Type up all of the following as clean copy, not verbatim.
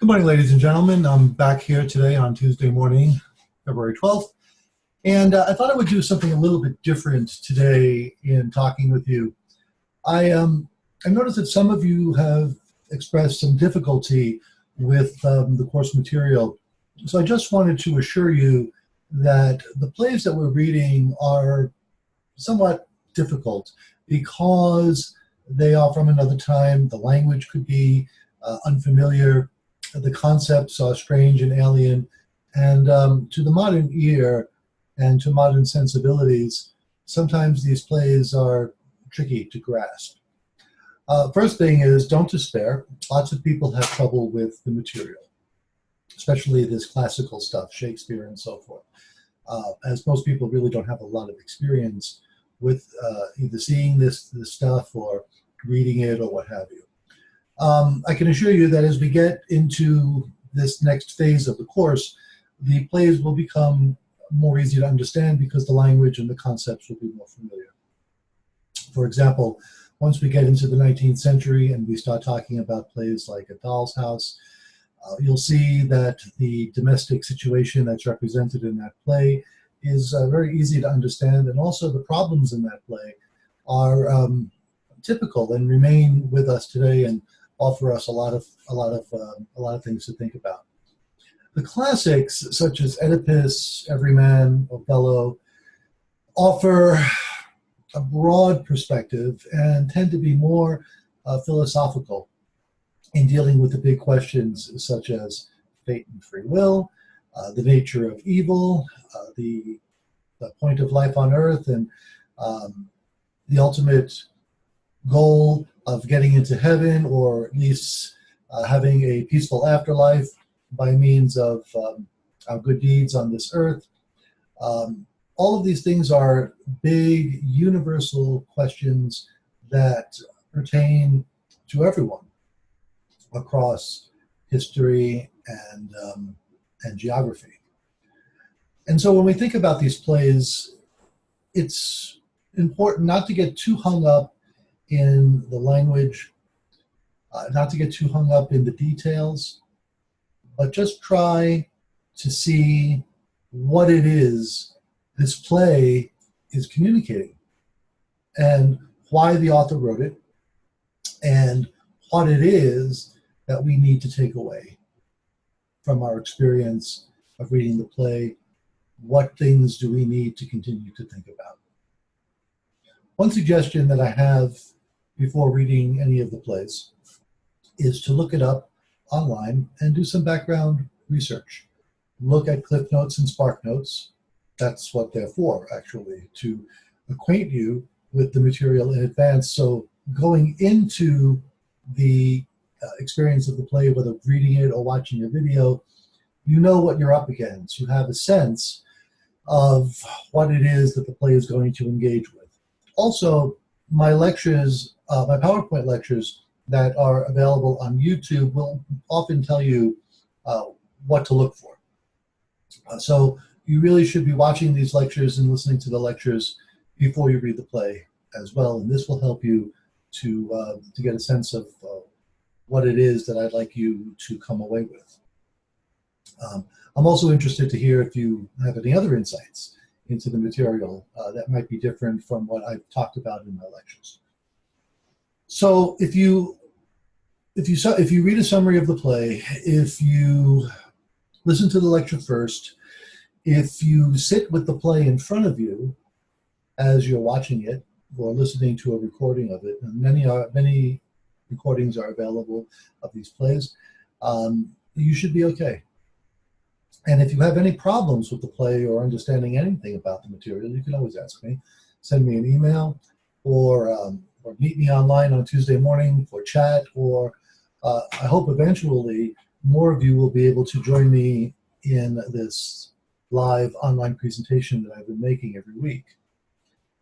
Good morning, ladies and gentlemen. I'm back here today on Tuesday morning, February 12th, and I thought I would do something a little bit different today in talking with you. I noticed that some of you have expressed some difficulty with the course material, so I just wanted to assure you that the plays that we're reading are somewhat difficult because they are from another time. The language could be unfamiliar. The concepts are strange and alien, and to the modern ear and to modern sensibilities, sometimes these plays are tricky to grasp. First thing is, don't despair. Lots of people have trouble with the material, especially this classical stuff, Shakespeare and so forth, as most people really don't have a lot of experience with either seeing this stuff or reading it or what have you. I can assure you that as we get into this next phase of the course, the plays will become more easy to understand because the language and the concepts will be more familiar. For example, once we get into the 19th century and we start talking about plays like A Doll's House, you'll see that the domestic situation that's represented in that play is very easy to understand, and also the problems in that play are typical and remain with us today and offer us a lot of things to think about. The classics, such as Oedipus, Everyman, Othello, offer a broad perspective and tend to be more philosophical in dealing with the big questions such as fate and free will, the nature of evil, the point of life on earth, and the ultimate goal of getting into heaven, or at least having a peaceful afterlife by means of our good deeds on this earth. All of these things are big, universal questions that pertain to everyone across history and geography. And so when we think about these plays, it's important not to get too hung up in the language, not to get too hung up in the details, but just try to see what it is this play is communicating and why the author wrote it and what it is that we need to take away from our experience of reading the play. What things do we need to continue to think about? One suggestion that I have before reading any of the plays is to look it up online and do some background research. Look at Cliff Notes and Spark Notes. That's what they're for, actually, to acquaint you with the material in advance. So going into the experience of the play, whether reading it or watching a video, you know what you're up against. You have a sense of what it is that the play is going to engage with. Also, my lectures, my PowerPoint lectures that are available on YouTube will often tell you what to look for. So you really should be watching these lectures and listening to the lectures before you read the play as well, and this will help you to get a sense of what it is that I'd like you to come away with. I'm also interested to hear if you have any other insights into the material that might be different from what I've talked about in my lectures. So if you read a summary of the play, if you listen to the lecture first, if you sit with the play in front of you as you're watching it or listening to a recording of it, and many recordings are available of these plays, you should be okay. And if you have any problems with the play or understanding anything about the material, you can always ask me. Send me an email or meet me online on Tuesday morning for chat, or I hope eventually more of you will be able to join me in this live online presentation that I've been making every week.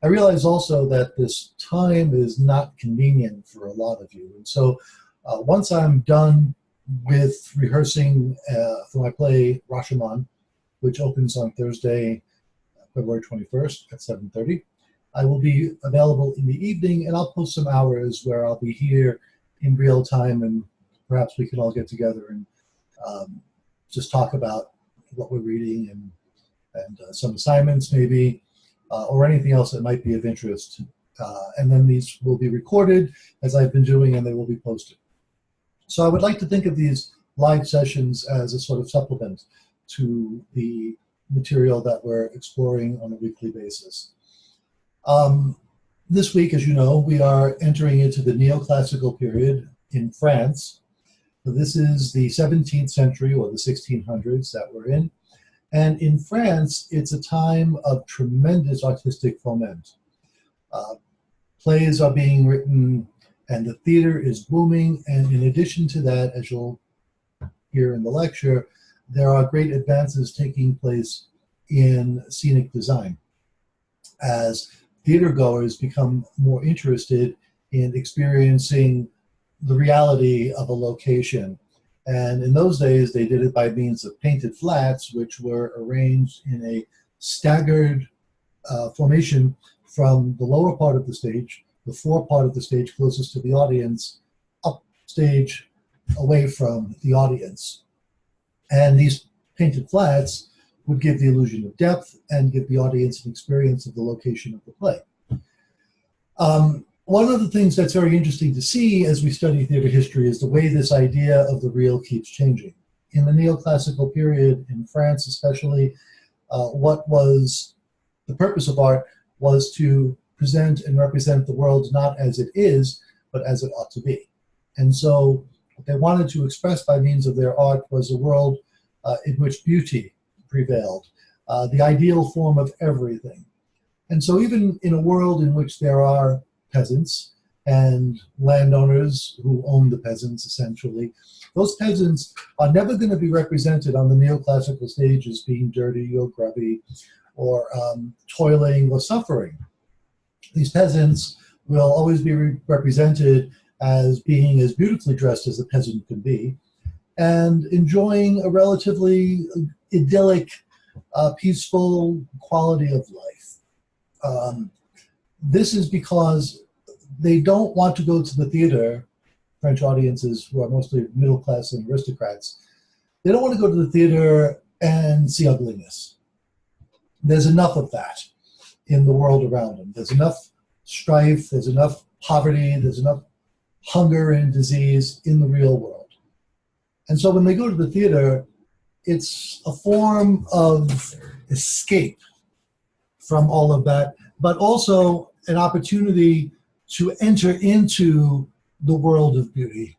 I realize also that this time is not convenient for a lot of you. And so once I'm done with rehearsing for my play Rashomon, which opens on Thursday, February 21st at 7:30. I will be available in the evening, and I'll post some hours where I'll be here in real time, and perhaps we can all get together and just talk about what we're reading and some assignments maybe, or anything else that might be of interest. And then these will be recorded as I've been doing, and they will be posted. So I would like to think of these live sessions as a sort of supplement to the material that we're exploring on a weekly basis. This week, as you know, we are entering into the neoclassical period in France. So this is the 17th century or the 1600s that we're in. And in France, it's a time of tremendous artistic foment. Plays are being written and the theater is booming. And in addition to that, as you'll hear in the lecture, there are great advances taking place in scenic design as theatergoers become more interested in experiencing the reality of a location. And in those days, they did it by means of painted flats, which were arranged in a staggered formation from the lower part of the stage, the fore part of the stage closest to the audience, up stage away from the audience. And these painted flats would give the illusion of depth and give the audience an experience of the location of the play. One of the things that's very interesting to see as we study theater history is the way this idea of the real keeps changing. In the neoclassical period, in France especially, what was the purpose of art was to present and represent the world not as it is, but as it ought to be. And so what they wanted to express by means of their art was a world in which beauty prevailed, the ideal form of everything. And so even in a world in which there are peasants and landowners who own the peasants, essentially, those peasants are never going to be represented on the neoclassical stage as being dirty or grubby or toiling or suffering. These peasants will always be represented as being as beautifully dressed as a peasant can be and enjoying a relatively idyllic, peaceful quality of life. This is because they don't want to go to the theater, French audiences who are mostly middle class and aristocrats, they don't want to go to the theater and see ugliness. There's enough of that in the world around them. There's enough strife, there's enough poverty, there's enough hunger and disease in the real world. And so when they go to the theater, it's a form of escape from all of that, but also an opportunity to enter into the world of beauty,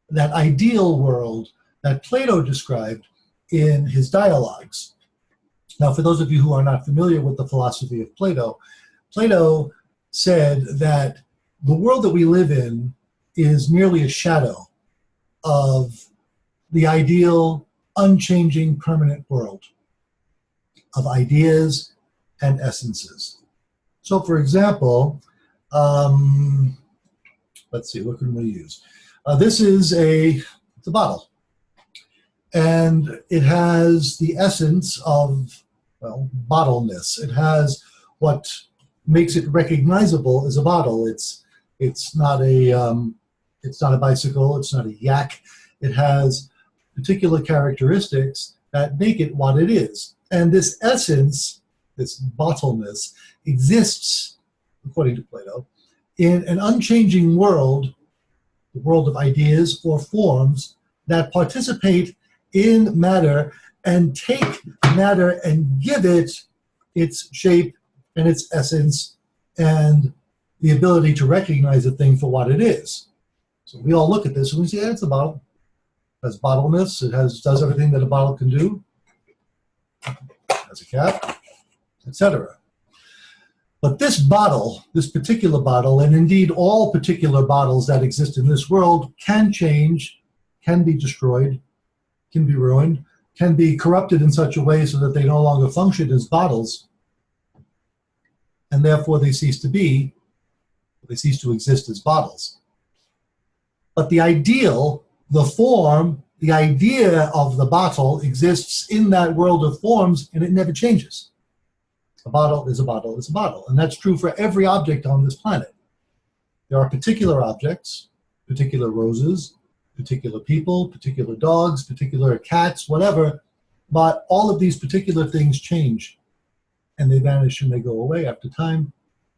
that ideal world that Plato described in his dialogues. Now, for those of you who are not familiar with the philosophy of Plato, Plato said that the world that we live in is merely a shadow of the ideal, unchanging, permanent world of ideas and essences. So, for example, let's see, what can we use? This is it's a bottle. And it has the essence of, well, bottleness. It has what makes it recognizable as a bottle. It's not a bicycle. It's not a yak. It has particular characteristics that make it what it is. And this essence, this bottleness, exists, according to Plato, in an unchanging world, the world of ideas or forms that participate in matter and take matter and give it its shape and its essence and the ability to recognize a thing for what it is. So we all look at this and we say, yeah, it's a bottle. It has bottleness. It does everything that a bottle can do. It has a cap, etc. But this bottle, this particular bottle, and indeed all particular bottles that exist in this world can change, can be destroyed, can be ruined, can be corrupted in such a way so that they no longer function as bottles, and therefore they cease to exist as bottles. But the ideal, the form, the idea of the bottle exists in that world of forms, and it never changes. A bottle is a bottle is a bottle. And that's true for every object on this planet. There are particular objects, particular roses, particular people, particular dogs, particular cats, whatever, but all of these particular things change, and they vanish and they go away after time,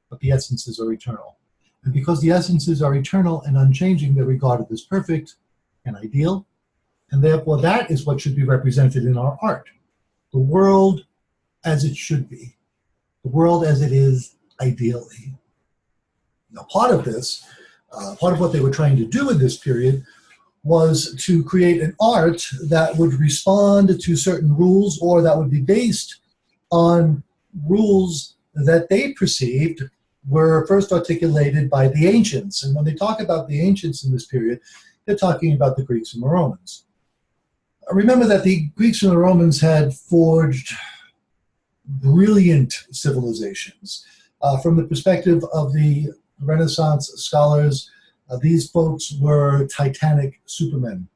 but the essences are eternal. And because the essences are eternal and unchanging, they're regarded as perfect and ideal, and therefore that is what should be represented in our art. The world as it should be, the world as it is ideally. Now, part of this, part of what they were trying to do in this period was to create an art that would respond to certain rules, or that would be based on rules that they perceived were first articulated by the ancients. And when they talk about the ancients in this period, they're talking about the Greeks and the Romans. Remember that the Greeks and the Romans had forged brilliant civilizations. From the perspective of the Renaissance scholars, these folks were titanic supermen.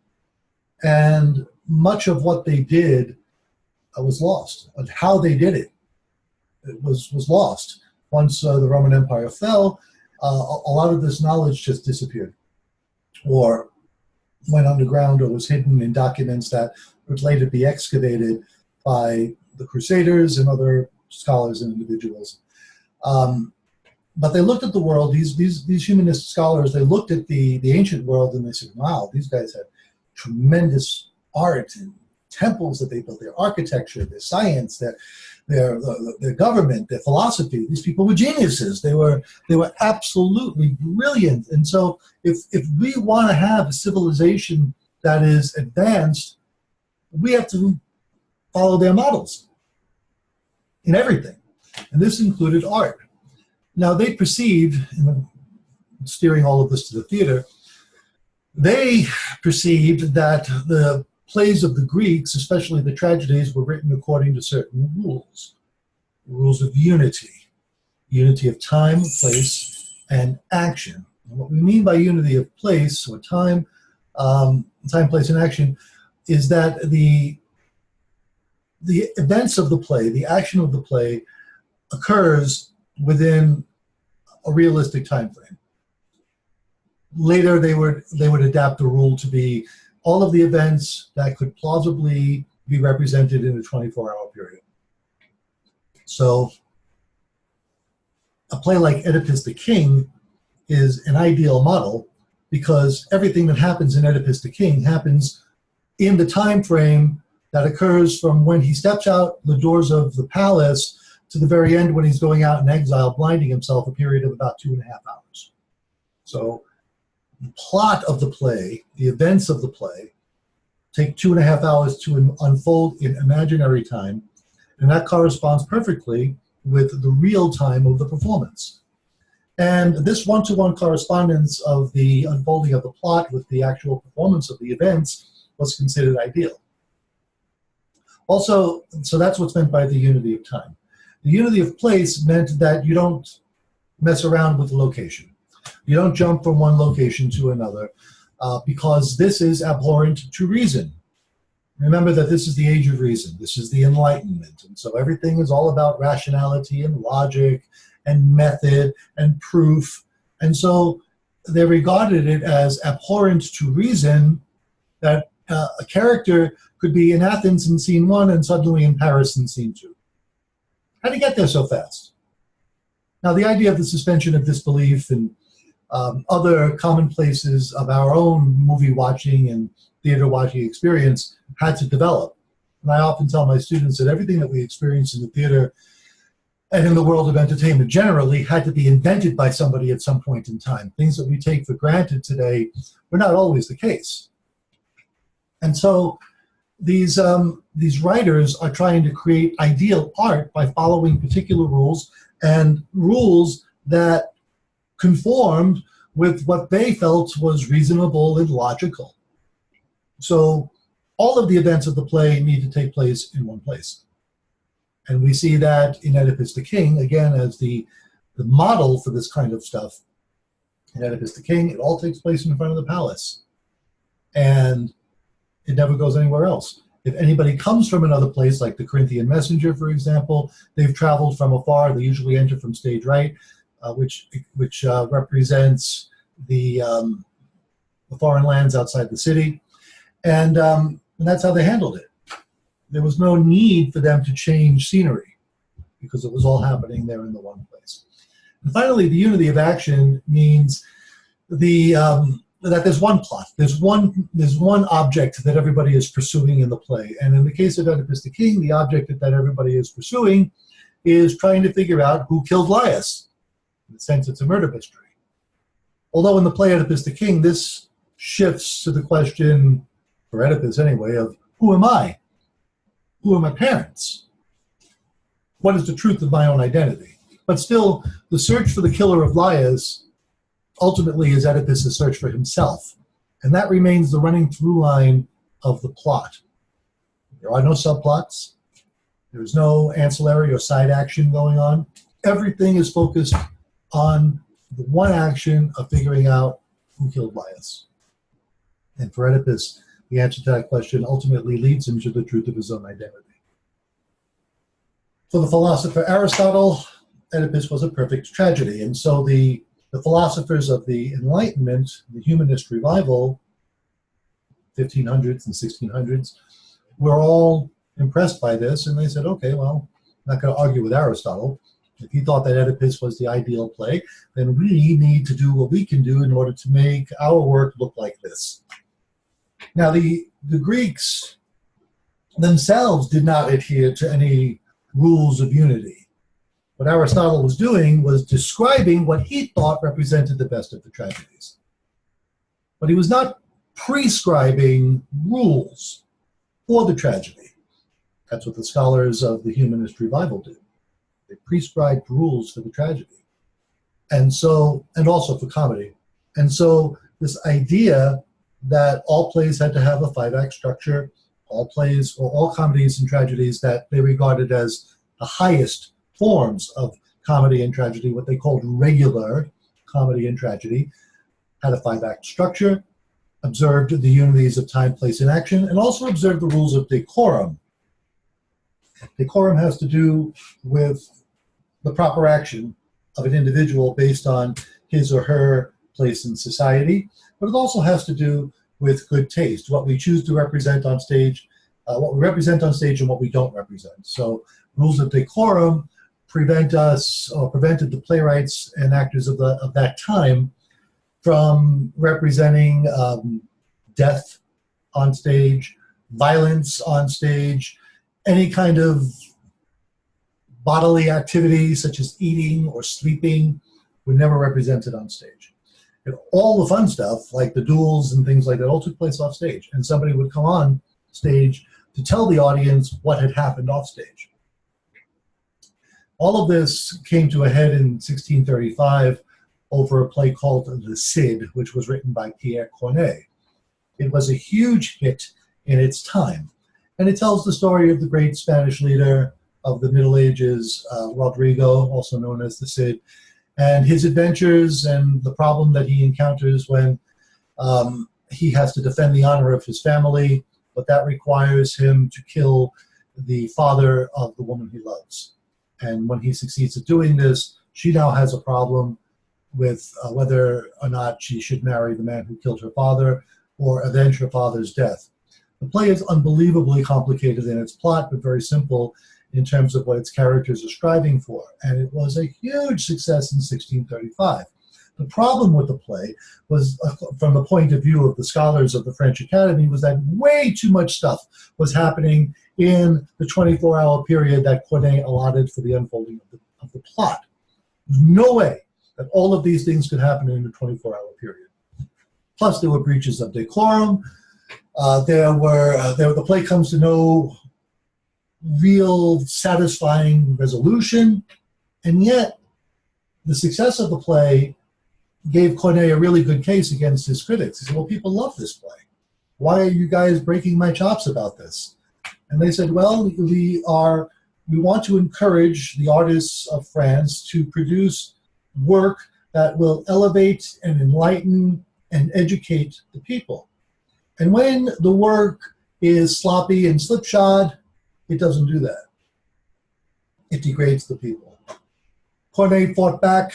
And much of what they did was lost. And how they did it, was lost. Once the Roman Empire fell, a lot of this knowledge just disappeared, or went underground, or was hidden in documents that would later be excavated by the Crusaders and other scholars and individuals. But they looked at the world, these humanist scholars, they looked at the ancient world and they said, wow, these guys had tremendous art and temples that they built, their architecture, their science, their government, their philosophy. These people were geniuses. They were absolutely brilliant. And so if we want to have a civilization that is advanced, we have to follow their models in everything. And this included art. Now they perceived, steering all of this to the theater, they perceived that the plays of the Greeks, especially the tragedies, were written according to certain rules. Rules of unity. Unity of time, place, and action. And what we mean by unity of place, or time, place, and action, is that the events of the play, the action of the play, occurs within a realistic time frame. Later, they would adapt the rule to be all of the events that could plausibly be represented in a 24-hour period. So a play like Oedipus the King is an ideal model because everything that happens in Oedipus the King happens in the time frame that occurs from when he steps out the doors of the palace to the very end when he's going out in exile, blinding himself, a period of about 2.5 hours. So the plot of the play, the events of the play, take 2.5 hours to unfold in imaginary time, and that corresponds perfectly with the real time of the performance. And this one-to-one correspondence of the unfolding of the plot with the actual performance of the events was considered ideal. Also, so that's what's meant by the unity of time. The unity of place meant that you don't mess around with the location. You don't jump from one location to another because this is abhorrent to reason. Remember that this is the age of reason. This is the Enlightenment. And so everything is all about rationality and logic and method and proof. And so they regarded it as abhorrent to reason that a character could be in Athens in scene 1 and suddenly in Paris in scene 2. How did he get there so fast? Now, the idea of the suspension of disbelief and other commonplaces of our own movie watching and theater watching experience had to develop. And I often tell my students that everything that we experience in the theater and in the world of entertainment generally had to be invented by somebody at some point in time. Things that we take for granted today were not always the case. And so these writers are trying to create ideal art by following particular rules, and rules that conformed with what they felt was reasonable and logical. So all of the events of the play need to take place in one place. And we see that in Oedipus the King, again, as the model for this kind of stuff. In Oedipus the King, it all takes place in front of the palace. And it never goes anywhere else. If anybody comes from another place, like the Corinthian messenger, for example, they've traveled from afar. They usually enter from stage right, which represents the the foreign lands outside the city, and that's how they handled it. There was no need for them to change scenery because it was all happening there in the one place. And finally, the unity of action means that there's one plot, there's one object that everybody is pursuing in the play. And in the case of Oedipus the King, the object that everybody is pursuing is trying to figure out who killed Laius. In the sense, it's a murder mystery. Although in the play Oedipus the King, this shifts to the question, for Oedipus anyway, of who am I? Who are my parents? What is the truth of my own identity? But still, the search for the killer of Laius ultimately is Oedipus' search for himself. And that remains the running through line of the plot. There are no subplots. There's no ancillary or side action going on. Everything is focused on the one action of figuring out who killed Laius. And for Oedipus, the answer to that question ultimately leads him to the truth of his own identity. For the philosopher Aristotle, Oedipus was a perfect tragedy. And so the philosophers of the Enlightenment, the humanist revival, 1500s and 1600s, were all impressed by this, and they said, okay, well, I'm not going to argue with Aristotle. If he thought that Oedipus was the ideal play, then we need to do what we can do in order to make our work look like this. Now, the Greeks themselves did not adhere to any rules of unity. What Aristotle was doing was describing what he thought represented the best of the tragedies. But he was not prescribing rules for the tragedy. That's what the scholars of the humanist revival did. They prescribed rules for the tragedy. And also for comedy. And so this idea that all plays had to have a 5-act structure, all plays or all comedies and tragedies that they regarded as the highest forms of comedy and tragedy, what they called regular comedy and tragedy, had a 5-act structure, observed the unities of time, place, and action, and also observed the rules of decorum. Decorum has to do with the proper action of an individual based on his or her place in society, but it also has to do with good taste, what we choose to represent on stage, what we represent on stage and what we don't represent. So rules of decorum prevented the playwrights and actors of that time from representing death on stage, violence on stage, any kind of bodily activity such as eating or sleeping were never represented on stage. And all the fun stuff, like the duels and things like that, all took place off stage. And somebody would come on stage to tell the audience what had happened off stage. All of this came to a head in 1635 over a play called The Cid, which was written by Pierre Corneille. It was a huge hit in its time. And it tells the story of the great Spanish leader of the Middle Ages, Rodrigo, also known as the Cid, and his adventures and the problem that he encounters when he has to defend the honor of his family, but that requires him to kill the father of the woman he loves. And when he succeeds at doing this, she now has a problem with whether or not she should marry the man who killed her father or avenge her father's death. The play is unbelievably complicated in its plot, but very simple in terms of what its characters are striving for. And it was a huge success in 1635. The problem with the play was, from the point of view of the scholars of the French Academy, was that way too much stuff was happening in the 24-hour period that Corneille allotted for the unfolding of the plot. There's no way that all of these things could happen in a 24-hour period. Plus, there were breaches of decorum. The play comes to no real satisfying resolution, and yet the success of the play gave Corneille a really good case against his critics. He said, well, people love this play. Why are you guys breaking my chops about this? And they said, well, we want to encourage the artists of France to produce work that will elevate and enlighten and educate the people. And when the work is sloppy and slipshod, it doesn't do that. It degrades the people. Corneille fought back.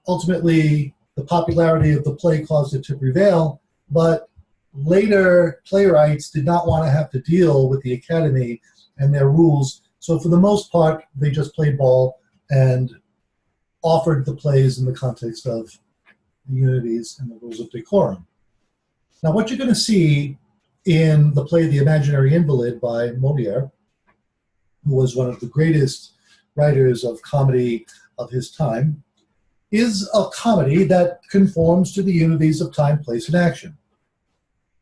Ultimately, the popularity of the play caused it to prevail, but later playwrights did not want to have to deal with the Academy and their rules, so for the most part, they just played ball and offered the plays in the context of the unities and the rules of decorum. Now, what you're going to see in the play The Imaginary Invalid by Molière, who was one of the greatest writers of comedy of his time, is a comedy that conforms to the unities of time, place, and action.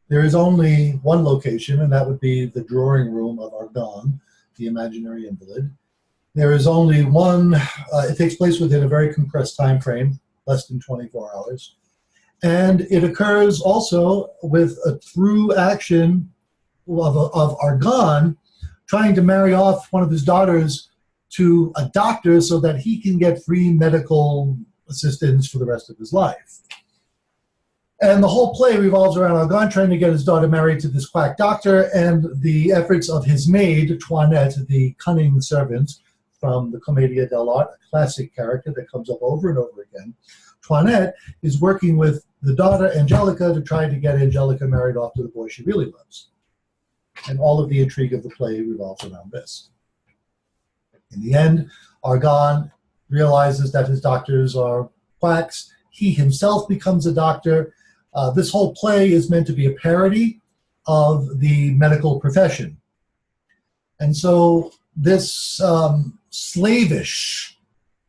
There is only one location, and that would be the drawing room of Argonne, the imaginary invalid. There is only one, it takes place within a very compressed time frame, less than 24 hours. And it occurs also with a through action of Argonne trying to marry off one of his daughters to a doctor so that he can get free medical assistance for the rest of his life. And the whole play revolves around Argonne trying to get his daughter married to this quack doctor, and the efforts of his maid, Toinette, the cunning servant from the Commedia dell'arte, a classic character that comes up over and over again. Toinette is working with the daughter, Angelica, to try to get Angelica married off to the boy she really loves. And all of the intrigue of the play revolves around this. In the end, Argonne realizes that his doctors are quacks. He himself becomes a doctor. This whole play is meant to be a parody of the medical profession. And so this slavish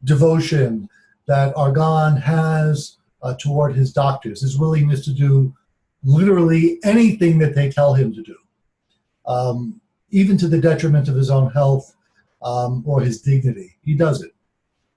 devotion that Argonne has toward his doctors, his willingness to do literally anything that they tell him to do, even to the detriment of his own health or his dignity. He does it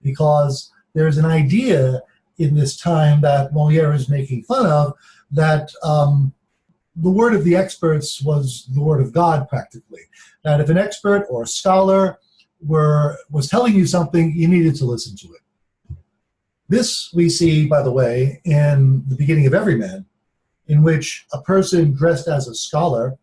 because there's an idea in this time that Molière is making fun of, that the word of the experts was the word of God, practically. That if an expert or a scholar was telling you something, you needed to listen to it. This we see, by the way, in the beginning of Everyman, in which a person dressed as a scholar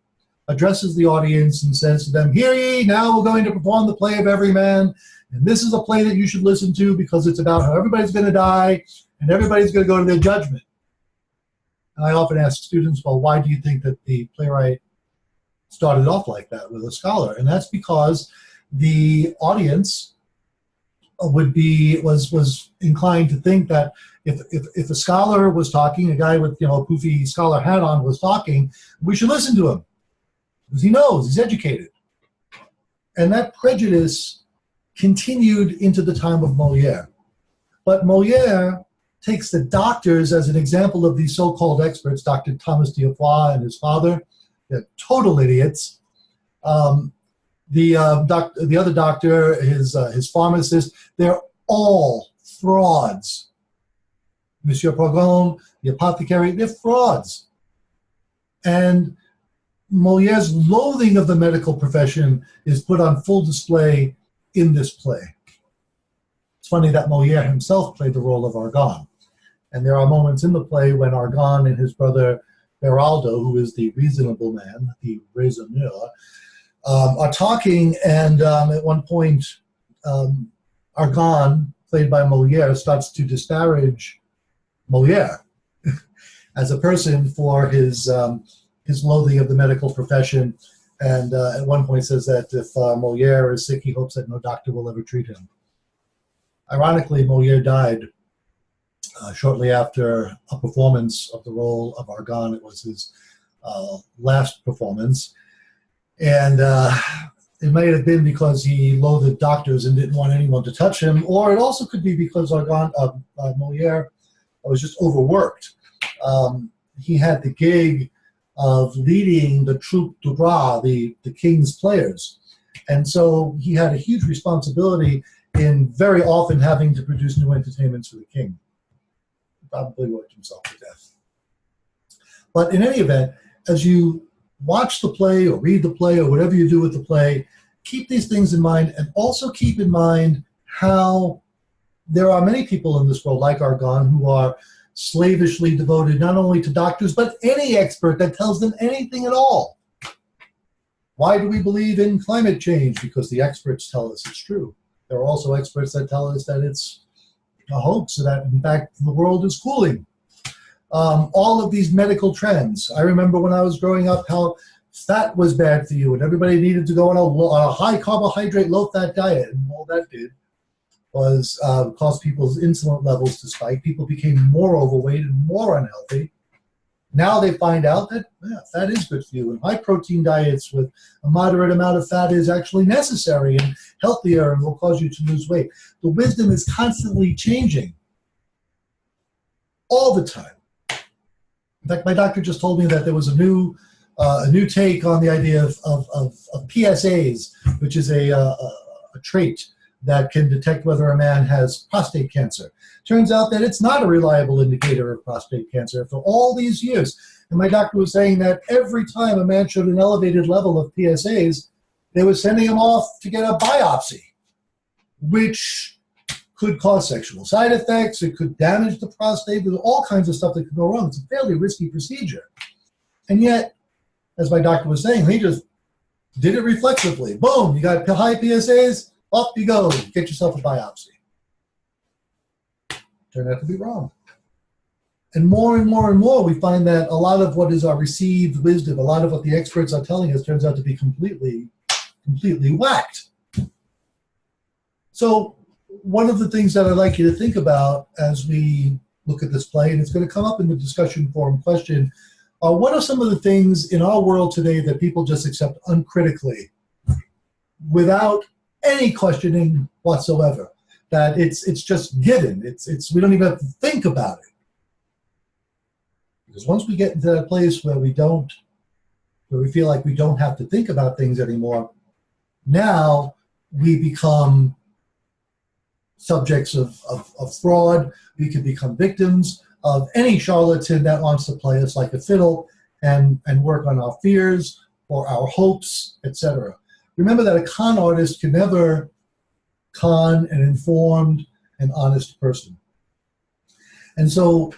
addresses the audience and says to them, "Hear ye, now we're going to perform the play of Everyman, and this is a play that you should listen to because it's about how everybody's going to die and everybody's going to go to their judgment." And I often ask students, well, why do you think that the playwright started off like that with a scholar? And that's because the audience was inclined to think that if a scholar was talking, a guy with a poofy scholar hat on was talking, we should listen to him because he knows, he's educated. And that prejudice continued into the time of Molière. But Molière takes the doctors as an example of these so-called experts, Dr. Thomas Dieufroy and his father. They're total idiots. The other doctor, his pharmacist, they're all frauds. Monsieur Progon, the apothecary, they're frauds. And Molière's loathing of the medical profession is put on full display in this play. It's funny that Molière himself played the role of Argonne. And there are moments in the play when Argonne and his brother Beraldo, who is the reasonable man, the raisonneur, are talking, and at one point, Argonne, played by Molière, starts to disparage Molière as a person for his loathing of the medical profession, and at one point says that if Molière is sick, he hopes that no doctor will ever treat him. Ironically, Molière died shortly after a performance of the role of Argonne. It was his last performance. And it might have been because he loathed doctors and didn't want anyone to touch him, or it also could be because Molière was just overworked. He had the gig of leading the troupe du roi, the king's players. And so he had a huge responsibility in very often having to produce new entertainments for the king. He probably worked himself to death. But in any event, as you watch the play or read the play or whatever you do with the play, keep these things in mind, and also keep in mind how there are many people in this world like Argonne who are slavishly devoted not only to doctors, but any expert that tells them anything at all. Why do we believe in climate change? Because the experts tell us it's true. There are also experts that tell us that it's a hoax, that in fact the world is cooling. all of these medical trends. I remember when I was growing up how fat was bad for you and everybody needed to go on a high carbohydrate, low fat diet. And all that did was cause people's insulin levels to spike. People became more overweight and more unhealthy. Now they find out that fat is good for you, and high protein diets with a moderate amount of fat is actually necessary and healthier and will cause you to lose weight. The wisdom is constantly changing all the time. In fact, my doctor just told me that there was a new take on the idea of PSAs, which is a trait that can detect whether a man has prostate cancer. Turns out that it's not a reliable indicator of prostate cancer after all these years. And my doctor was saying that every time a man showed an elevated level of PSAs, they were sending him off to get a biopsy, which could cause sexual side effects. It could damage the prostate. There's all kinds of stuff that could go wrong. It's a fairly risky procedure. And yet, as my doctor was saying, he just did it reflexively. Boom, you got high PSAs, off you go, get yourself a biopsy. Turned out to be wrong. And more and more, we find that a lot of what is our received wisdom, a lot of what the experts are telling us turns out to be completely whacked. So one of the things that I'd like you to think about as we look at this play, and it's going to come up in the discussion forum question, what are some of the things in our world today that people just accept uncritically without any questioning whatsoever? That it's just given. We don't even have to think about it. Because once we get into that place where we feel like we don't have to think about things anymore, now we become subjects of fraud. We can become victims of any charlatan that wants to play us like a fiddle and work on our fears or our hopes, etc. Remember that a con artist can never con an informed and honest person. And so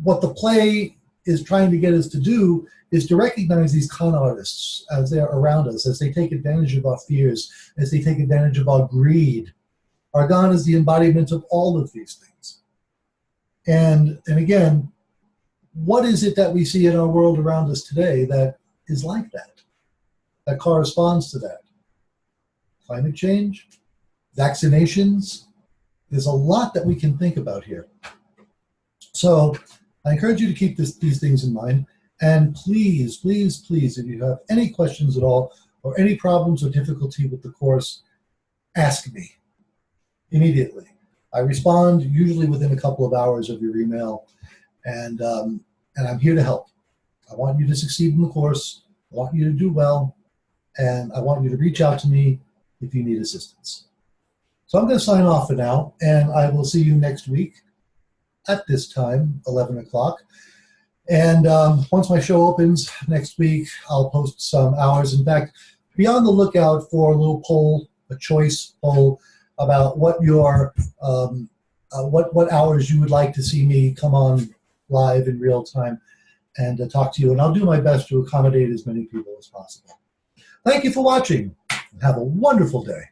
what the play is trying to get us to do is to recognize these con artists as they're around us, as they take advantage of our fears, as they take advantage of our greed. Our God is the embodiment of all of these things. And again, what is it that we see in our world around us today that is like that corresponds to that? Climate change, vaccinations. There's a lot that we can think about here. So I encourage you to keep these things in mind. And please, please, please, if you have any questions at all or any problems or difficulty with the course, ask me immediately. I respond usually within a couple of hours of your email, and I'm here to help. I want you to succeed in the course. I want you to do well, and I want you to reach out to me if you need assistance. So I'm going to sign off for now, and I will see you next week at this time, 11 o'clock. And once my show opens next week, I'll post some hours. In fact, be on the lookout for a little poll, a choice poll, about what your what hours you would like to see me come on live in real time and talk to you. And I'll do my best to accommodate as many people as possible. Thank you for watching. Have a wonderful day.